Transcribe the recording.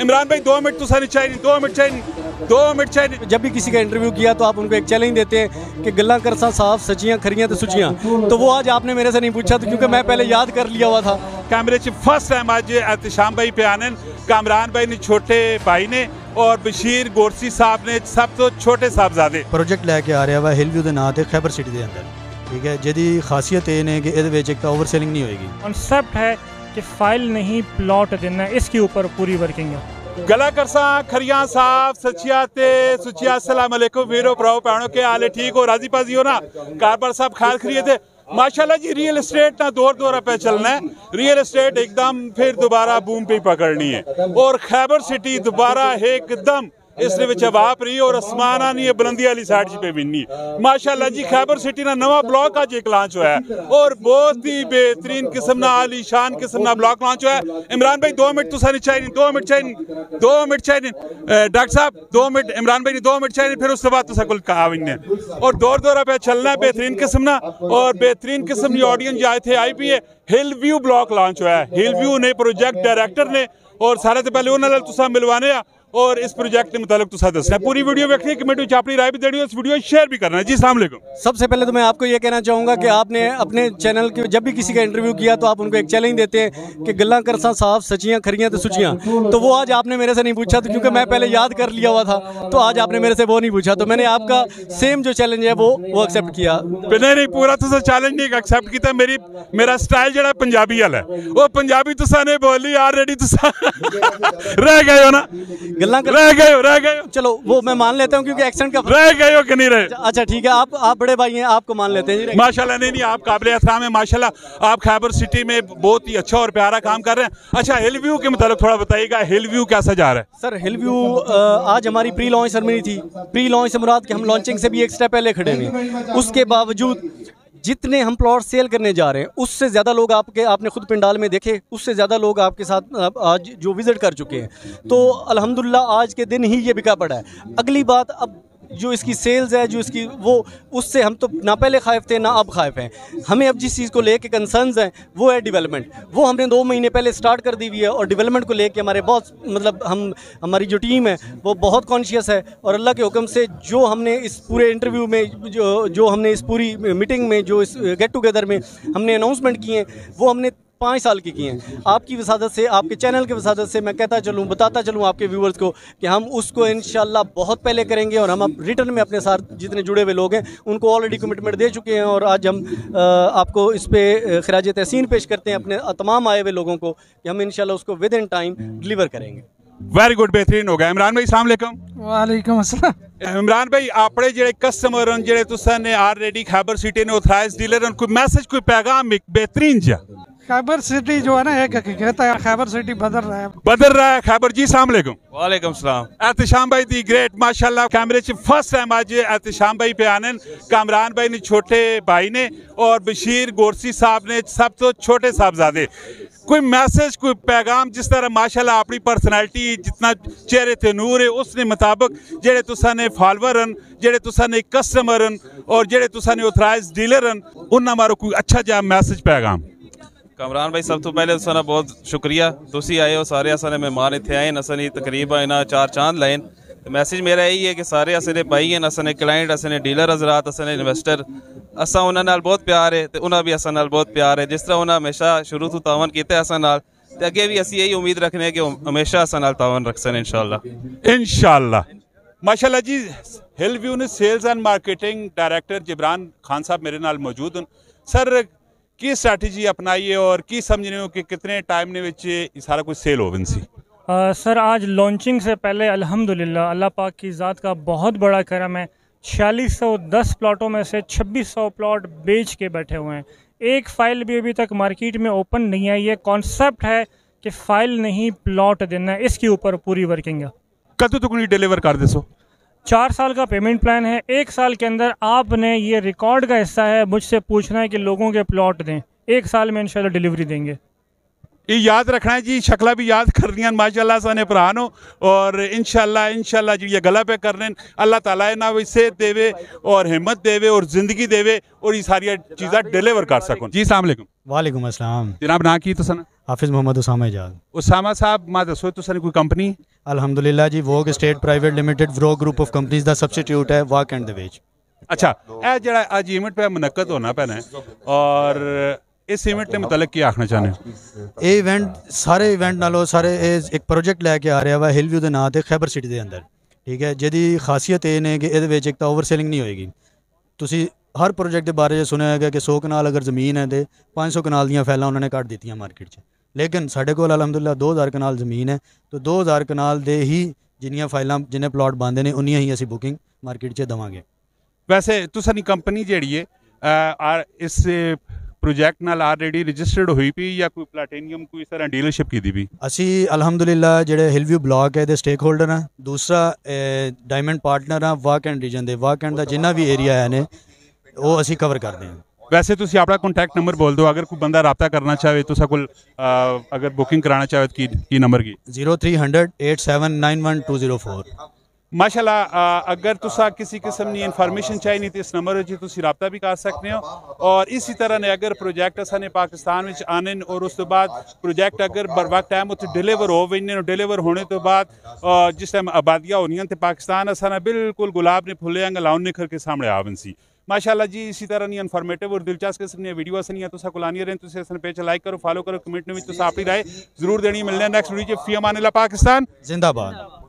इमरान भाई 2 मिनट तो सारी चाहिए, 2 मिनट चाहिए, 2 मिनट चाहिए। जब भी किसी का इंटरव्यू किया तो आप उनको एक चैलेंज देते हैं कि गल्ला करसा साफ सचियां खरियां तो सुचियां, तो वो आज आपने मेरे से नहीं पूछा, तो क्योंकि मैं पहले याद कर लिया हुआ था। कैमरे च फर्स्ट टाइम आज एहतशाम भाई पे आने, कामरान भाई ने छोटे भाई ने और बशीर गोरसी साहब ने सब तो छोटे साहबजादे प्रोजेक्ट लैके आ रहा वा हिल व्यू के नाम से खैबर सिटी के अंदर, ठीक है, जिहदी खासियत ये है कि ये ओवरसेलिंग नहीं होएगी। कॉन्सेप्ट है कि फाइल नहीं प्लॉट देना, इसके ऊपर पूरी वर्किंग है। गला करसा खरियां साफ सचिया ते सुचिया अस्सलाम वालेकुम वीरो भराओ भैनों के हाल ठीक हो, राजी पाजी हो ना, कारबार साहब खाल खरीदे थे माशाल्लाह जी। रियल एस्टेट ना दौर पे चलना है, रियल एस्टेट एकदम फिर दोबारा बूम पे पकड़नी है और खैबर सिटी दोबारा एकदम इसने विच हवा रही और आसमान नहीं है, बुलंदी वाली साइड पे भी नहीं माशाल्लाह जी। खैबर सिटी ना नवा ब्लॉक आज एक लॉन्च हुआ है और बहुत ही बेहतरीन किस्म ना आलीशान किस्म ना ब्लॉक लॉन्च हुआ है। इमरान भाई 2 मिनट तो सारी चाहिए, 2 मिनट चाहिए, 2 मिनट चाहिए। डॉक्टर साहब 2 मिनट, इमरान भाई ने 2 मिनट चाहिए, फिर उसके बाद तो कुल कहा भी नहीं और दौरा पे चलना है बेहतरीन किस्म ना और बेहतरीन किस्म की ऑडियंस जाए थे आई पी है। हिल व्यू ब्लॉक लॉन्च हुआ है, हिल व्यू ने प्रोजेक्ट डायरेक्टर ने और सारे तो पहले उन्होंने तुसा मिलवाने और इस प्रोजेक्ट के मुताबिक तुसा दसना। पूरी वीडियो देखनी, कमेंट में अपनी राय भी देनी, इस वीडियो शेयर भी करना है जी। अस्सलाम वालेकुम। सबसे पहले तो मैं आपको ये कहना चाहूँगा कि आपने अपने चैनल के जब भी किसी का इंटरव्यू किया तो आप उनको एक चैलेंज देते हैं कि गल्ला करसा साफ सचियां खरियां तो सुचियां, तो वो आज आपने मेरे से नहीं पूछा, तो क्योंकि मैं पहले याद कर लिया हुआ था, तो आज आपने मेरे से वो नहीं पूछा, तो मैंने आपका सेम जो चैलेंज है वो एक्सेप्ट किया। नहीं पूरा तुसा चैलेंज नहीं एक्सेप्ट किया, मेरा स्टाइल जो पंजाबी वाला है वो पंजाबी तुसा ने बोली ऑलरेडी तुसा रह गए हो ना, गल्ला रह गए। चलो वो मैं मान लेता हूँ क्योंकि एक्सेंट का रह गए हो कि नहीं रहे। अच्छा ठीक है, आप बड़े भाई हैं, आपको मान लेते हैं जी। माशाल्लाह नहीं आप काबिल एहतराम है माशाल्लाह, आप खैबर सिटी में बहुत ही अच्छा और प्यारा काम कर रहे हैं। अच्छा हिल व्यू के मुताबिक थोड़ा बताइएगा, हिल व्यू कैसा जा रहा है? सर हिल व्यू आज हमारी प्री लॉन्च सेरेमनी थी। प्री लॉन्च से मुराद कि हम लॉन्चिंग से भी एक स्टेप पहले खड़े हैं, उसके बावजूद जितने हम प्लॉट सेल करने जा रहे हैं उससे ज़्यादा लोग आपने खुद पंडाल में देखे, उससे ज़्यादा लोग आपके साथ आज जो विज़िट कर चुके हैं, तो अल्हम्दुलिल्लाह आज के दिन ही ये बिका पड़ा है। अगली बात अब जो इसकी सेल्स है, जो इसकी वो, उससे हम तो ना पहले खाइफ थे ना अब खाइफ हैं। हमें अब जिस चीज़ को लेके कंसर्न्स हैं वो है डेवलपमेंट, वो हमने 2 महीने पहले स्टार्ट कर दी हुई है और डेवलपमेंट को लेके हमारे बहुत मतलब हमारी जो टीम है वो बहुत कॉन्शियस है और अल्लाह के हुक्म से जो हमने इस पूरे इंटरव्यू में जो हमने इस पूरी मीटिंग में जो इस गेट टुगेदर में हमने अनाउंसमेंट किए हैं वो हमने 5 साल की हैं। आपकी वसादत से, आपके चैनल की वसादत से मैं कहता चलूँ, बताता चलूँ आपके व्यूवर्स को कि हम उसको इंशाल्लाह बहुत पहले करेंगे और हम अब रिटर्न में अपने साथ जितने जुड़े हुए लोग हैं उनको ऑलरेडी कमिटमेंट दे चुके हैं और आज हम आपको इस पर खराज तहसीन पेश करते हैं अपने तमाम आए हुए लोगों को कि हम इंशाल्लाह उसको विद इन टाइम डिलीवर करेंगे। वेरी गुड, बेहतरीन हो गया। इमरान भाई अस्सलाम वालेकुम। वालेकुम अस्सलाम। इमरान भाई अपने जेडे कस्टमर हैं जेडे तुसा ने ऑलरेडी खैबर सिटी ने ऑथराइज्ड डीलर हैं, कोई मैसेज कोई पैगाम बेहतरीन जा? खैबर सिटी जो है ना एक हकीकत है, खैबर सिटी बदल रहा है खैबर जी। अस्सलाम वालेकुम। वालेकुम सलाम। एहतशाम भाई दी ग्रेट माशाल्लाह, कैमरे च फर्स्ट टाइम आज एहतशाम भाई पे आने, कामरान भाई ने छोटे भाई ने और बशीर गोरसी साहब ने सब तो छोटे साहबजादे। कोई मैसेज कोई पैगाम जिस तरह माशाल्लाह अपनी पर्सनैलिटी जितना चेहरे ते नूर है उसने मुताबिक जेडे तुसा ने फॉलोवर हैं, जेडे तुसा ने कस्टमर हैं और जेडे तुसा ने ऑथराइज्ड डीलर हैं, उन्हां मारो कोई अच्छा जा मैसेज पैगाम? कामरान भाई सब तो पहले तो बहुत शुक्रिया, तुसी आए हो सारे असाने मेहमान इतने आए असनी तकरीबन इन्हें 4 चांद लाइन। तो मैसेज मेरा यही है कि सारे असने भाई हैं, असने क्लाइंट, असने डीलर हजरात, असने इन्वेस्टर, असा उन्होंने नाल बहुत प्यार है तो उन्हें भी असा नाल बहुत प्यार है। जिस तरह उन्हें हमेशा शुरू तो तावन किया असा नाल, ते अगे भी असी यही उम्मीद रखने कि हमेशा असा नाल तावन रख सन इंशाल्लाह। माशाल्लाह जी। हिल व्यू ने sales and marketing director Jibran Khan साहब मेरे नाल मौजूद हैं। सर की स्ट्रैटेजी अपनाई है और की समझ रहे हो कि कितने टाइम ने विच सारा कुछ सेल हो सी? सर आज लॉन्चिंग से पहले अल्हम्दुलिल्लाह अल्लाह पाक की ज़ात का बहुत बड़ा करम है, 4610 प्लॉटों में से 2600 प्लॉट बेच के बैठे हुए हैं। एक फ़ाइल भी अभी तक मार्केट में ओपन नहीं आई है। कॉन्सेप्ट है कि फ़ाइल नहीं प्लॉट देना, इसके ऊपर पूरी वर्किंग है। कदों तक नहीं डिलीवर कर दे? 4 साल का पेमेंट प्लान है। 1 साल के अंदर आपने ये रिकॉर्ड का हिस्सा है मुझसे पूछना है कि लोगों के प्लॉट दें, 1 साल में इंशाल्लाह डिलीवरी देंगे। ये याद रखना है जी, शक्ला भी याद करनी माशाल्लाह साने पुरानो और इंशाल्लाह जी ये गला पे करने अल्लाह ताला ना सेहत देवे और हिम्मत देवे और ज़िंदगी देवे और ये सारी चीज़ें डिलीवर कर सकूँ जी। अस्सलाम वालेकुम। वालेकुम अस्सलाम। जनाब ना की तुसन हाफिज़ मोहम्मद उसामा एजाज। उसामा साहब मैं दसो तुसन कोई कंपनी अल्हम्दुलिल्लाह जी वोग स्टेट प्राइवेट लिमिटेड व्रोग ग्रुप ऑफ कंपनीज दा सब्सटीट्यूट है वाक एंड द वेज। अच्छा ए जड़ा अज इवेंट पे मुनक्कद होना पैना है और इस इवेंट के मुतलक की आखना चाहने ਇਹ ਇਵੈਂਟ ਸਾਰੇ ਇਵੈਂਟ ਨਾਲੋਂ ਸਾਰੇ ਇਹ ਇੱਕ ਪ੍ਰੋਜੈਕਟ ਲੈ ਕੇ ਆ ਰਿਹਾ ਵਾ ਹਿਲ ਵਿਊ ਦੇ ਨਾਂ ਤੇ ਖੈਬਰ ਸਿਟੀ ਦੇ ਅੰਦਰ, ਠੀਕ ਹੈ, ਜਿਹਦੀ ਖਾਸੀਅਤ ਇਹ ਨੇ ਕਿ ਇਹਦੇ ਵਿੱਚ ਇੱਕ ਤਾਂ ਓਵਰ ਸੇਲਿੰਗ ਨਹੀਂ ਹੋਏਗੀ। ਤੁਸੀਂ ਹਰ ਪ੍ਰੋਜੈਕਟ ਦੇ ਬਾਰੇ ਸੁਣਿਆ ਹੈਗਾ ਕਿ 100 ਕਨਾਲ ਅਗਰ ਜ਼ਮੀਨ ਹੈ ਤੇ 500 ਕਨਾਲ ਦੀਆਂ ਫੈਲਾਂ ਉਹਨਾਂ ਨੇ ਕੱਢ ਦਿੱਤੀਆਂ ਮਾਰਕੀਟ 'ਚ, ਲੇਕਿਨ ਸਾਡੇ ਕੋਲ ਅਲਹਮਦੁਲਿਲਾ 2000 ਕਨਾਲ ਜ਼ਮੀਨ ਹੈ, ਤਾਂ 2000 ਕਨਾਲ ਦੇ ਹੀ ਜਿੰਨੀਆਂ ਫਾਈਲਾਂ ਜਿੰਨੇ ਪਲਾਟ ਬਣਦੇ ਨੇ ਉਨੀਆਂ ਹੀ ਅਸੀਂ ਬੁਕਿੰਗ ਮਾਰਕੀਟ 'ਚ ਦੇਵਾਂਗੇ। वैसे तुसानी कंपनी जेड़ी है इस प्रोजेक्ट नाल ऑलरेडी रजिस्टर्ड हुई पी या कोई प्लैटिनियम कोई इस तरह डीलरशिप की दी भी? ਅਸੀਂ ਅਲਹਮਦੁਲਿਲਾ ਜਿਹੜੇ ਹਿਲ ਵਿਊ ਬਲਾਕ ਹੈ ਦੇ ਸਟੇਕ ਹੋਲਡਰ ਹਾਂ, ਦੂਸਰਾ ਡਾਇਮੰਡ ਪਾਰਟਨਰ ਹਾਂ ਵਾਕ ਐਂਡ ਰੀਜਨ ਦੇ। ਵਾਕ ਐਂਡ ਦਾ ਜਿੰਨਾ ਵੀ ਏਰੀਆ ਹੈ ਨੇ ਉਹ ਅਸੀਂ ਕਵਰ ਕਰਦੇ ਹਾਂ। वैसे तुसी अपना कॉन्टैक्ट नंबर बोल दो अगर कोई बंदा रब्ता करना चाहे तुसा कोल अगर बुकिंग कराना चाहे तो की नंबर की 0300 8791 204। माशाल्लाह अगर तुसा किसी किस्म की इन्फॉर्मेशन चाहिए तो इस नंबर पर तुसी रब्ता भी कर सकते हो। और इसी तरह ने अगर प्रोजेक्ट असाने पाकिस्तान में आने और उस तो बाद प्रोजेक्ट अगर बर वक्त टाइम उत्थे डिलीवर हो वने डिलीवर होने तो बाद जिस टाइम आबादियाँ होनियां तो पाकिस्तान असाना बिल्कुल गुलाब ने फुले लाउन निखर के सामने आवन सी। माशाल्लाह जी इसी तरह नहीं इन्फॉर्मेटिव और दिलचस्प किस्म दी वीडियो असनियां तुसा कोल आनियां रहन। तुसी असन पेज लाइक करो फॉलो करो कमेंट में तुसा अपनी राय जरूर देनी। मिलने नेक्स्ट वीडियो च फी अमान अल्लाह पाकिस्तान जिंदाबाद।